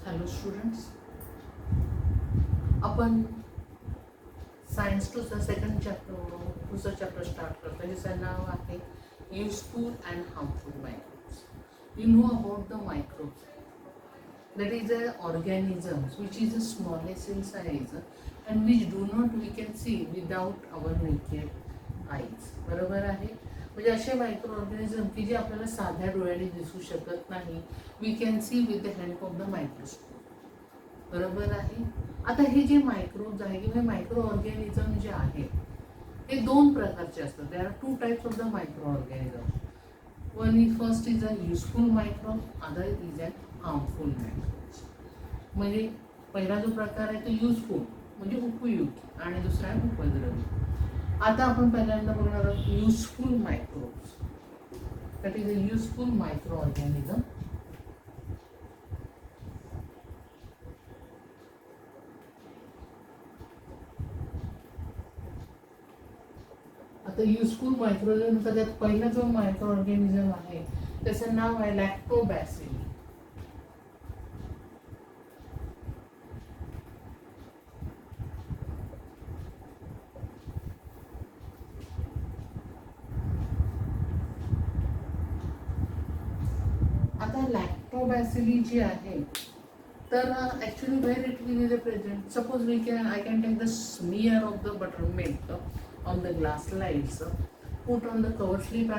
Hello students, आपण science टूचा second दुसरं chapter start करतो, ज्याचं नाव आहे useful and harmful microbes. You know about the microbes, that is a organisms which is the smallest in size and which do not we can see without our naked eyes. बरोबर आहे. म्हणजे असे micro organism की जे आपल्याला साध्या डोळ्याने दिसू शकत नाही. We can see with the help of the microscope. बरोबर आहे. आता हे जे मायक्रोब्स आहे किंवा मायक्रो ऑर्गॅनिझम जे आहे हे दोन प्रकारचे असतात. There are two types of the micro organism. First is a useful microbe, other is a harmful microbes. म्हणजे पहिला जो प्रकार आहे तो युजफुल म्हणजे उपयुक्त आणि दुसरा आहे उपद्रवी. आता आपण पहिल्यांदा बघणार आहोत useful microbes. That is a useful micro organism. आता युजफुल मायक्रो ऑर्गॅनिझम त्यात पहिला जो मायक्रो ऑर्गॅनिझम आहे त्याचं नाव आहे लॅक्टोबॅसिली. आता लॅक्टोबॅसिली जी आहे तर actually where it will is a present. Suppose I can take the smear of the buttermilk on the glass slides, put on the cover slip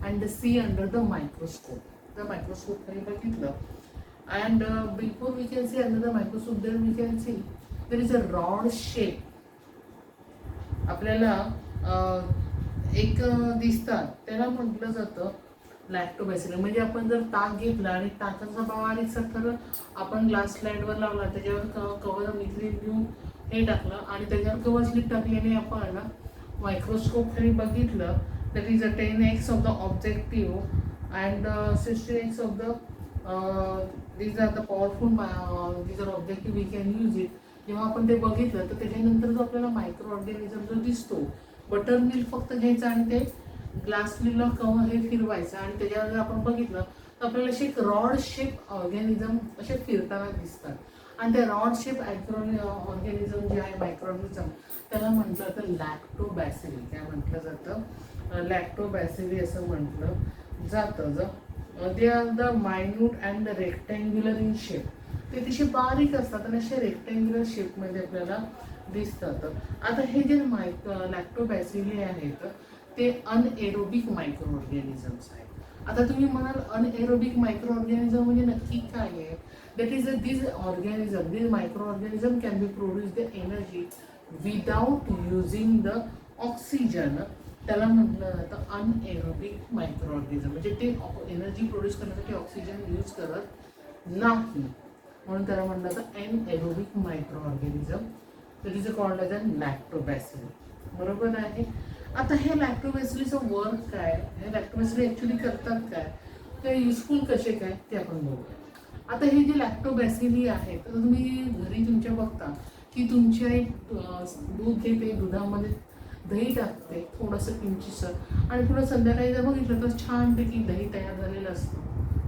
and see under the microscope. The microscope खाली बघितलं and before we can see under the microscope there we can see there is a rod shape. आपल्याला एक दिसतात त्याला म्हटलं जातं लॅक्टोबॅसिली. म्हणजे आपण जर ताक घेतला आणि ताकाचा बारीकसा थर आपण ग्लास स्लाइडवर लावला, त्याच्यावर कवर घेऊन हे टाकलं आणि त्याच्यावर कवर स्लिप टाकल्याने आपण मायक्रोस्कोप खाली बघितलं. That is a 10x of the objective and 16x of the these are the powerful these are objective we can use it. जेव्हा आपण ते बघितलं तर त्याच्यानंतर जो आपल्याला मायक्रो ऑर्गॅनिझम जो दिसतो, बटर मिल्क फक्त घ्यायचं आणि ते ग्लास स्लीवला कव्हर हे फिरवायचं आणि त्याच्यावर जर आपण बघितलं तर आपल्याला असे एक रॉड शेप ऑर्गॅनिझम असे फिरताना दिसतात. आणि ते रॉड शेप ऑर्गॅनिझम जे आहे मायक्रोऑर्गॅनिझम त्याला म्हटलं जातं लॅक्टोबॅसिली. काय म्हटलं जातं? लॅक्टोबॅसिली असं म्हटलं जातं. They are the minute and rectangular in shape. ते तिचे बारीक असतात आणि असे रेक्टँग्युलर शेपमध्ये आपल्याला दिसतात. आता हे जे लॅक्टोबॅसिली आहेत ते अनएरोबिक मायक्रो ऑर्गॅनिझम्स आहेत. आता तुम्ही म्हणाल अनएरोबिक मायक्रो ऑर्गॅनिझम म्हणजे नक्की काय आहे? That is this organism, this micro organism can be produce the energy without using the oxygen. त्याला म्हटलं जातं अनएरोबिक मायक्रो ऑर्गॅनिझम. म्हणजे ते एनर्जी प्रोड्यूस करण्यासाठी ऑक्सिजन यूज करत नाही, म्हणून त्याला म्हटलं जातं anaerobic micro organism. That is called as a lactobacilli. बरोबर आहे. आता हे लॅक्टोबॅसिलीचं वर्क काय, हे लॅक्टोबॅसिली ॲक्च्युली करतात काय, ते युजफुल कसे काय ते आपण बघूया. आता हे जे लॅक्टोबॅसिली आहे तर तुम्ही घरी तुमच्या बघता की तुमच्या एक दूध घेते, दुधामध्ये दही टाकते थोडंसं किंचितसं आणि थोडं संध्याकाळी जर बघितलं तर छानपैकी दही तयार झालेलं असतं.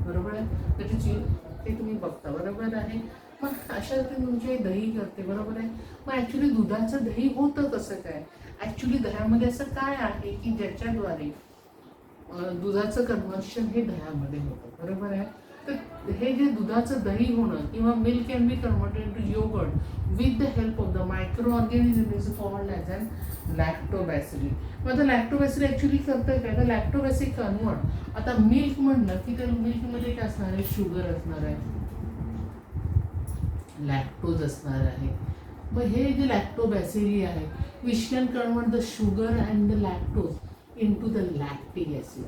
बरोबर आहे. त्याची ते तुम्ही बघता. बरोबर आहे. मग अशा तुमची दही करते. बरोबर आहे. मग ॲक्च्युली दुधाचं दही होतं कसं काय? ॲक्च्युली दह्यामध्ये असं काय आहे की ज्याच्याद्वारे दुधाचं कन्व्हर्शन हे दह्यामध्ये होतं. बरोबर आहे. तर हे जे दुधाचं दही होणं किंवा milk can be converted to yogurt with the help of the micro organism is called as an lactobacilli. मग आता लॅक्टोबॅसिली ॲक्च्युली करतं काय? तर लॅक्टोबॅसिली कन्वर्ट, आता मिल्क म्हणलं की त्या मिल्कमध्ये काय असणार आहे? शुगर असणार आहे, लॅक्टोज असणार आहे. मग हे जे लॅक्टोबॅसिली आहे which can convert the sugar and the lactose into the lactic acid.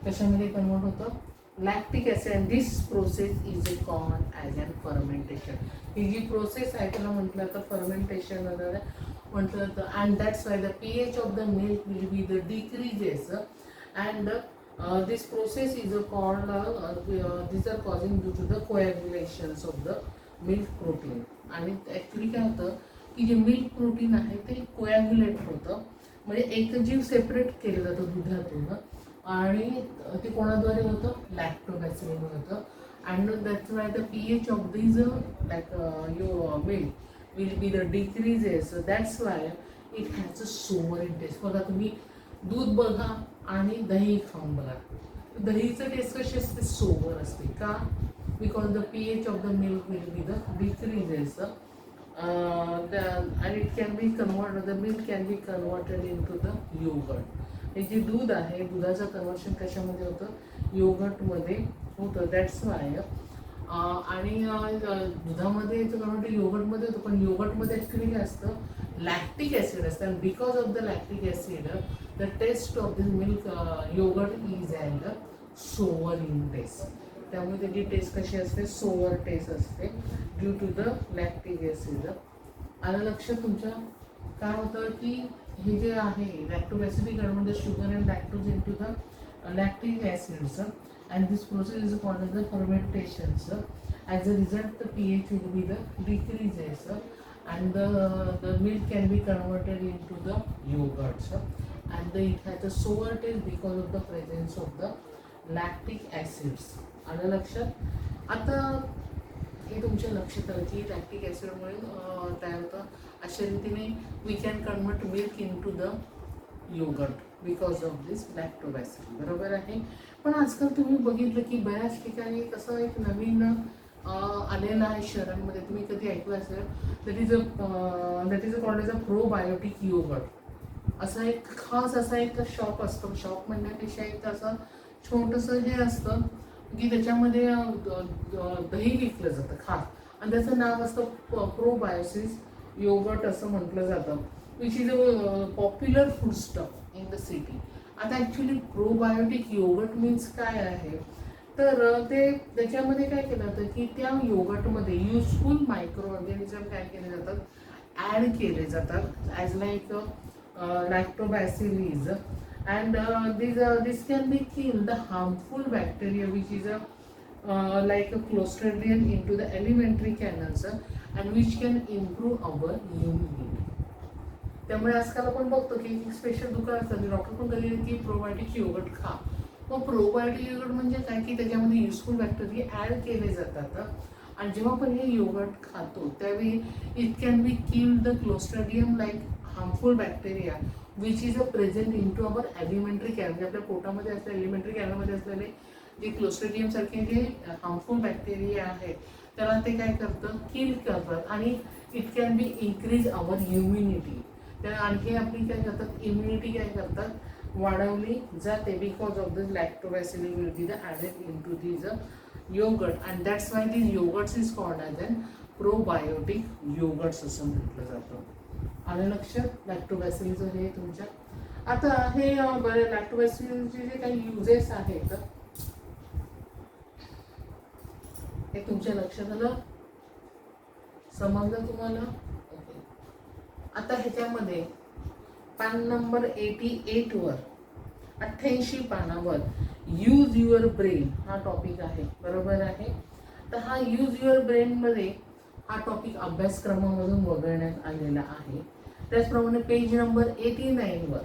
कशामध्ये कन्वर्ट होतं? Lactic acid. And this process is called as an fermentation. ही जी प्रोसेस आहे त्याला म्हटलं तर फर्मेंटेशन वगैरे म्हटलं जातं. And that's why the pH of the milk will be the decreases and this process is called these are causing due to the coagulations of the milk protein. आणि ॲक्च्युली काय होतं की जे मिल्क प्रोटीन आहे ते कोॲग्युलेट होतं. म्हणजे एक जीव सेपरेट केलं जातं दुधातून आणि ते कोणाद्वारे होतं, लॅक्टोबॅसिलस होतं. And that's why the pH of these your milk will be the decreases. So that's why it has a sour taste. बघा तुम्ही दूध बघा आणि दही खाऊन बघा, दहीचं टेस्ट कशी असते, सोवर असते. का? Because the pH of the milk will be the decreases. and it can be converted, the milk can be converted into the yogurt. हे जे दूध आहे, दुधाचं कन्वर्शन कशामध्ये होतं, योगर्टमध्ये होतं. दॅट्स वाय आणि दुधामध्ये कन्वर्ट योगर्टमध्ये होतं, पण योगर्टमध्ये ॲक्च्युली काय असतं, लॅक्टिक ॲसिड असतं. And because of the lactic acid the taste of this milk yogurt is and sour in taste. त्यामुळे त्याची टेस्ट कशी असते, सोवर टेस्ट असते due to the lactic acid. आलं लक्षात तुमच्या? काय होतं की हे जे आहे lactobacillic convert the sugar and lactose into the lactic acids, and this process is called as the fermentations. As a result the pH will be the decreases and the milk can be converted into the yogurts, and it has a sour taste because of the presence of the lactic acids. आलं लक्षात? आता हे तुमच्या लक्षात आलं की lactic ॲसिडमुळे तयार होतं. अशा रीतीने we can convert milk into the yogurt because of this lactobacilli. बरोबर आहे. पण आजकाल तुम्ही बघितलं की बऱ्याच ठिकाणी कसं एक नवीन आलेलं आहे शहरांमध्ये, तुम्ही कधी ऐकलं असेल, that is called as a probiotic yogurt. असा एक खास असा एक शॉप असतो, शॉप म्हणण्यापेक्षा एक असं छोटंसं हे असतं की त्याच्यामध्ये दही विकलं जातं खास, आणि त्याचं नाव असतं प्रोबायोसिस योगर्ट असं म्हटलं जातं, which is a popular food stop in the city. आता ॲक्च्युली प्रोबायोटिक योगर्ट मीन्स काय आहे, तर ते त्याच्यामध्ये काय केलं जातं की त्या योगर्टमध्ये युजफुल मायक्रो ऑर्गॅनिझम काय केले जातात, ॲड केले जातात, as like lactobacilli. and this can be kill the harmful bacteria which is like a clostridium into the alimentary canals, and which can improve our immunity. त्यामुळे आजकाल आपण बघतो की स्पेशल दुकान असतात, डॉक्टर पण कधी की प्रोबायोटिक योगर्ट खा. मग प्रोबायोटिक योगर्ट म्हणजे काय की त्याच्यामध्ये युजफुल बॅक्टेरिया ॲड केले जातात, आणि जेव्हा आपण हे योगर्ट खातो त्यावेळी it can be kill the clostridium like harmful bacteria which is a present into our alimentary canal. म्हणजे आपल्या पोटामध्ये असलेले एलिमेंटरी कॅनलमध्ये असलेले जे क्लोस्ट्रिडियम सारखे जे हार्मफुल बॅक्टेरिया आहेत त्याला ते काय करतं, किल करतात, आणि it can B increase our immunity. त्या आणखी आपली काय करतात, इम्युनिटी काय करतात, वाढवली जाते. Because of this lactobacilli will be the added into these yogurt, and that's why these yogurts is called as an probiotic yogurts असं म्हटलं जातं. आलं लक्षात लॅक्टोबॅसिलचं हे तुमच्या? आता हे बरं लॅक्टोबॅसिलचे जे काही युजेस आहेत हे तुमच्या लक्षात आलं, समजलं तुम्हाला? ओके. आता ह्याच्यामध्ये पान नंबर 88 वर 88 पानावर यूज युअर ब्रेन हा टॉपिक आहे. बरोबर आहे. तर हा यूज युअर ब्रेनमध्ये हा टॉपिक अभ्यासक्रमामधून वगळण्यात आलेला आहे. त्याचप्रमाणे पेज नंबर 89 वर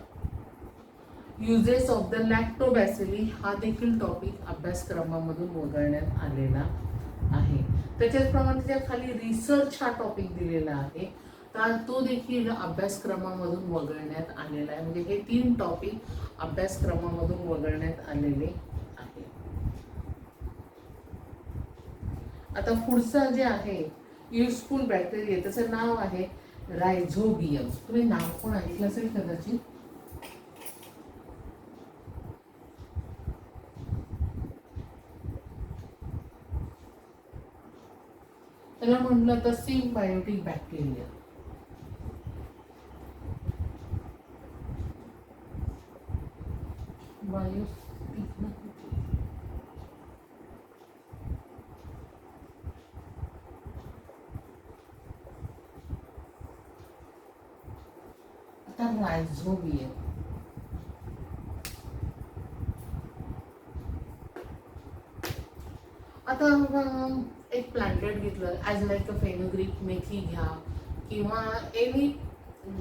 युजेस ऑफ द लॅक्टोबॅसिली हा देखील टॉपिक अभ्यासक्रमामधून वगळण्यात आलेला आहे. त्याच्याचप्रमाणे त्याच्या खाली रिसर्च हा टॉपिक दिलेला आहे, तर तो देखील अभ्यासक्रमामधून वगळण्यात आलेला आहे. म्हणजे हे 3 टॉपिक अभ्यासक्रमामधून वगळण्यात आलेले आहे. आता पुढचा जे आहे युजफुल बॅक्टेरिया, त्याचं नाव आहे रायझोबियम. तुम्ही नाव पण ऐकलं असेल कदाचित. त्याला म्हटलं तर सिम्बायोटिक बॅक्टेरिया. आता रायझोबियम आता एक प्लांटेड घेतलं ॲज लाईक अ फेनुग्रीक, मेथी घ्या किंवा एनी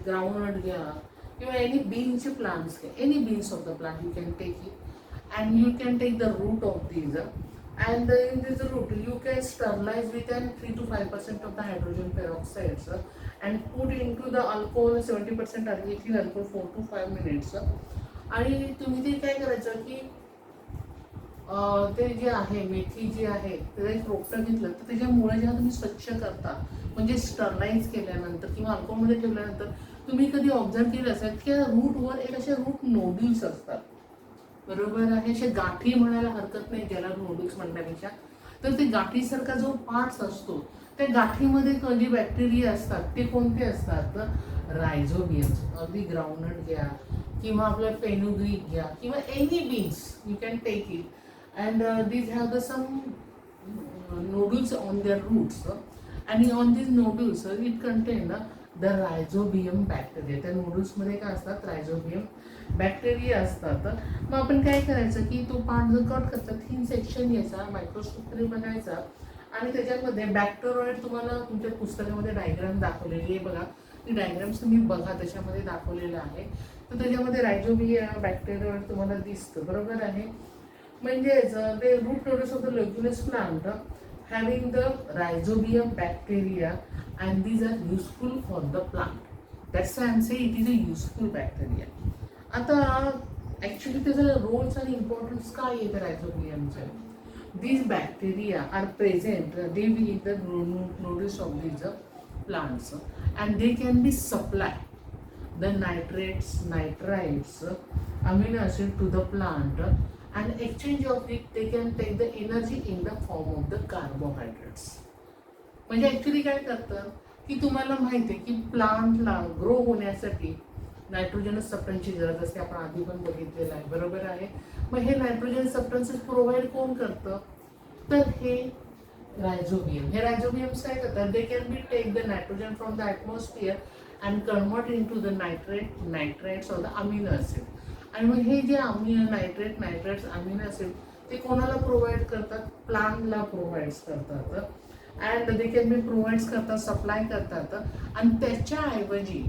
ग्राउंडनट घ्या किंवा एनी बीनचे प्लांट्स घ्या, any beans of the plant you can take it, and you can take the root of these. And in this root, you can sterilize with an 3 to 5% of the hydrogen peroxides and put into the alcohol 70% ethyl alcohol 4 to 5 minutes. आणि तुम्ही ते काय करायचं की ते जे आहे मेथी जी आहे त्याचं एक रोपटं घेतलं तर त्याच्या मुळे जेव्हा तुम्ही स्वच्छ करता म्हणजे स्टरलाइज केल्यानंतर किंवा अल्कोहोलमध्ये ठेवल्यानंतर तुम्ही कधी ऑब्झर्व केलं असेल की रूटवर एक असे रूट नोड्यूल्स असतात, बरोबर आहे. असे गाठी म्हणायला हरकत नाही त्याला नोड्यूल्स म्हणण्यापेक्षा. तर ते गाठीसारखा जो पार्ट्स असतो त्या गाठीमध्ये जे बॅक्टेरिया असतात ते कोणते असतात तर रायझोबियम्स. अगदी ग्राउंडनट घ्या किंवा आपलं फेनुग्रीक घ्या किंवा any beans you can take it and these have some nodules on their roots and on these nodules it contain the rhizobium bacteria. त्या nodules मध्ये काय असतात rhizobium bacteria असतात. मग आपण काय करायचं की तो पार्ट जर कट करता थिन सेक्शन घ्यायचा, मायक्रोस्कोपमध्ये बघायचा आणि त्याच्यामध्ये बॅक्टेरोइड तुम्हाला तुमच्या पुस्तकामध्ये डायग्राम दाखवलेली आहे बघा. ती डायग्राम्स तुम्ही बघा, त्याच्यामध्ये दाखवलेलं आहे. तर त्याच्यामध्ये रायझोबियम बॅक्टेरोइड तुम्हाला दिसतं, बरोबर आहे. म्हणजेच the root nodules of the leguminous plant having the rhizobium bacteria and these are useful for the plant. That's why I'm saying it is a useful bacteria. आता ॲक्च्युली त्याचा रोल्स आणि इम्पॉर्टन्स काय आहे त्या रायझोबियमचे. These bacteria are present daily in the nodules of these plants and they can be supplied the nitrates, nitrites, amino acid to the plant and exchange of it they can take the energy in the form of the carbohydrates. म्हणजे actually काय करतं की तुम्हाला माहिती आहे की प्लांटला grow होण्यासाठी nitrogenous सबस्टन्सची गरज असते. आपण आधी पण बघितलेलं आहे, बरोबर आहे. मग हे नायट्रोजन सबस्टन्सेस प्रोव्हाइड कोण करतं तर हे रायझोबियम. हे रायझोबियम्स काय करतात they can be take the nitrogen from the atmosphere and convert into the nitrates of the amino acid. आणि मग हे जे नायट्रेट्स अमिनो ॲसिड ते कोणाला प्रोव्हाइड करतात, प्लांटला प्रोव्हाइड्स करतात. And they can be provides करतात, सप्लाय करतात. आणि त्याच्याऐवजी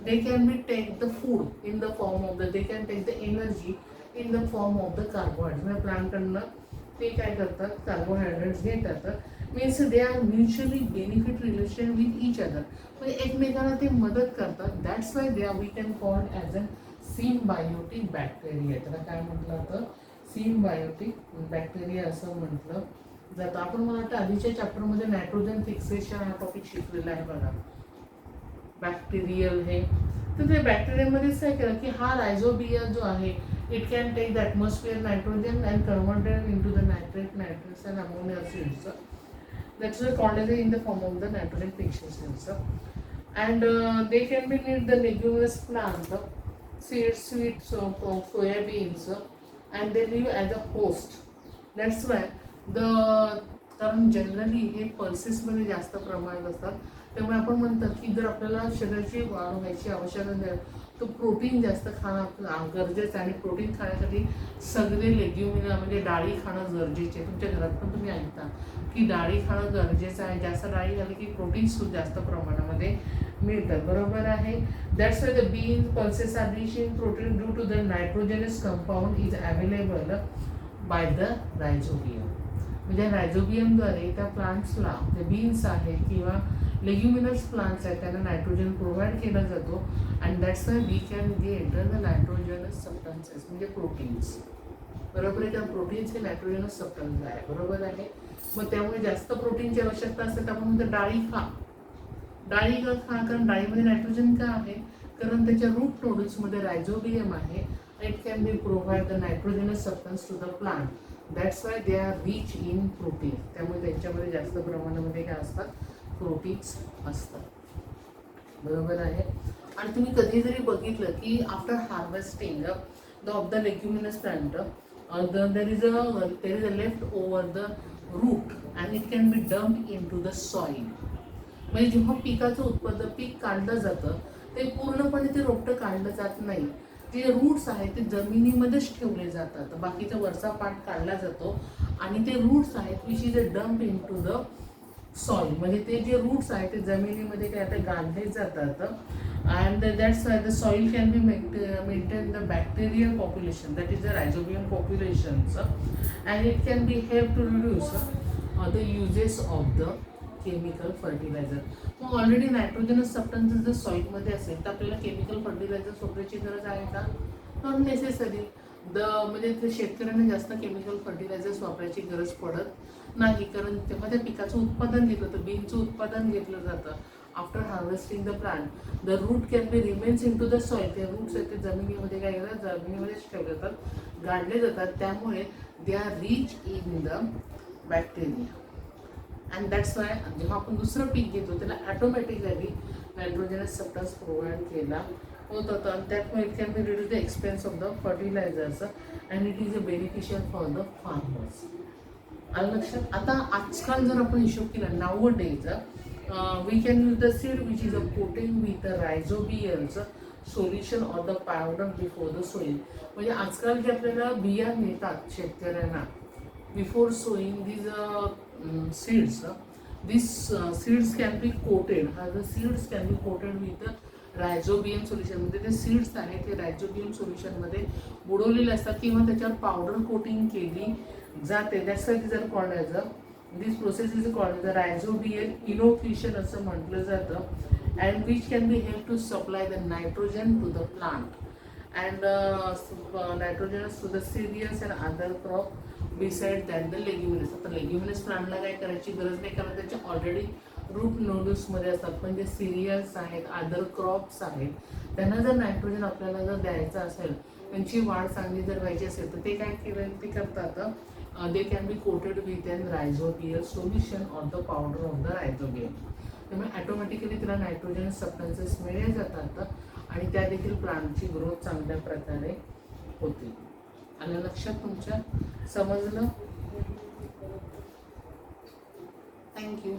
they can be take the food in the form of the they can take the energy in the form of the carbohydrates. म्हणजे प्लांटकडनं ते काय करतात कार्बोहायड्रेट्स घेतात. Means they are mutually benefit relation with each other. म्हणजे एकमेकांना ते मदत करतात. That's why they are we can call as an symbiotic bacteria. त्याला काय म्हटलं तर सिम्बायोटिक बॅक्टेरिया असं म्हटलं जातं. आपण मला वाटतं आधीच्या चॅप्टरमध्ये नायट्रोजन फिक्सेशन हा टॉपिक शिकलेला आहे बघा, बॅक्टेरियल हे. तर ते बॅक्टेरियामध्येच काय केलं की हा रायझोबिया जो आहे it can take the atmosphere nitrogen and converted into the nitrates and ammonia acids. That's called as in the form of the nitrogen fixations. And they can be need the leguminous plant seeds, sweets of soyabeans and they live as a host. That's why कारण generally हे पल्सेसमध्ये जास्त प्रमाणात असतात. त्यामुळे आपण म्हणतात की जर आपल्याला शरीराची वाढ व्हायची आवश्यकता असेल तर प्रोटीन जास्त खाणं गरजेचं आहे. आणि प्रोटीन खाण्यासाठी सगळे लेग्युमिना म्हणजे डाळी खाणं गरजेचे. तुमच्या घरात पण तुम्ही ऐकता की डाळी खाणं गरजेचं आहे. जास्त डाळी झाली की प्रोटीन्स जास्त प्रमाणामध्ये मिळतात, बरोबर आहे. That's why the beans pulses are rich in protein due to the nitrogenous compound is available by the rhizobium. म्हणजे रायझोबियमद्वारे त्या प्लांट्सला जे बीन्स आहे किंवा लेग्युमिनस प्लांट्स आहेत त्यांना नायट्रोजन प्रोव्हाइड केला जातो. And that's why we can get the nitrogenous substances म्हणजे प्रोटीन्स, बरोबर आहे. त्या प्रोटीन्स हे नायट्रोजनस सबस्टन्स आहे, बरोबर आहे. मग त्यामुळे जास्त प्रोटीनची आवश्यकता असते. त्यामुळे म्हणतात डाळी खा, डाळी का खा, कारण डाळीमध्ये नायट्रोजन का आहे कारण त्याच्या रूट नोडल्समध्ये रायझोबियम आहे. It can be provide the nitrogenous substance to the plant. That's why they are rich in protein. त्यामुळे त्यांच्यामध्ये जास्त प्रमाणामध्ये काय असतात प्रोटीन्स असतात, बरोबर आहे. आणि तुम्ही कधी जरी बघितलं की after harvesting of the leguminous plant there is a left over the root and it can be dumped into the soil. म्हणजे जेव्हा पिकाचं उत्पादन पीक काढलं जातं ते पूर्णपणे ते रोपटं काढलं जात नाही. जे रूट्स आहेत ते जमिनीमध्येच ठेवले जातात. बाकीचा वरचा पार्ट काढला जातो आणि ते रूट्स आहेत which is a dump into the soil, म्हणजे ते जे रूट्स आहेत ते जमिनीमध्ये काय आता गाडले जातात. And that's why the soil can be maintain the bacterial population, that is the rhizobium populations, and it can be help to reduce the uses of the chemical fertiliser. मग ऑलरेडी नायट्रोजनस सबस्टन्सेस जर सॉईलमध्ये असेल तर आपल्याला chemical fertiliser वापरायची गरज आहे का? Not necessary. म्हणजे ते शेतकऱ्यांना जास्त केमिकल फर्टिलायझर्स वापरायची गरज पडत नाही, कारण तेव्हा त्या पिकाचं उत्पादन घेतलं जातं, बीनचं उत्पादन घेतलं जातं. After harvesting the plant the root can be remains into the soil. ते रूट्स आहेत ते जमिनीमध्ये काय करतात, जमिनीमध्येच ठेवले जातात, गाडले जातात. त्यामुळे दे are rich in the bacteria. And that's Y जेव्हा आपण दुसरं पीक घेतो त्याला ॲटोमॅटिकली नायट्रोजनस सबस्टन्स प्रोव्हाइड केला होत होतं, आणि त्यामुळे it can be reduce the expense of the fertilisers and it is a beneficial for the farmers. आलं लक्षात? आता आजकाल जर आपण हिशोब केला nowadays we can use the seed which is a coating with the rhizobials solution or the powder before the soil. म्हणजे आजकाल जे आपल्याला बिया मिळतात शेतकऱ्यांना before sowing these seeds, these seeds can be coated, the seeds can be coated with rhizobium solution. म्हणजे ते seeds आहेत ते रायझोबियम सोल्युशनमध्ये बुडवलेले असतात किंवा त्याच्यावर पावडर कोटिंग केली जाते. That's why this are called as this process is called the rhizobium inoculation असं म्हटलं जातं. And which can be help to supply the nitrogen to the plant and nitrogenous to the cereals and other crop beside that the leguminous. आता leguminous प्लांटला काय करायची गरज नाही, कारण त्याचे ऑलरेडी रूट नोड्यूल्समध्ये असतात. पण जे सिरियल्स आहेत, अदर क्रॉप्स आहेत, त्यांना जर नायट्रोजन आपल्याला जर द्यायचं असेल, त्यांची वाढ चांगली जर व्हायची असेल तर ते काय केलं ते करतात, they can be coated with an rhizobial solution or the powder of the rhizobium. त्यामुळे ॲटोमॅटिकली त्याला नायट्रोजन सबस्टन्सेस मिळले जातात आणि त्या देखील प्लांटची ग्रोथ चांगल्या प्रकारे होते. आलं लक्षात तुमच्या? समजलं? थँक्यू.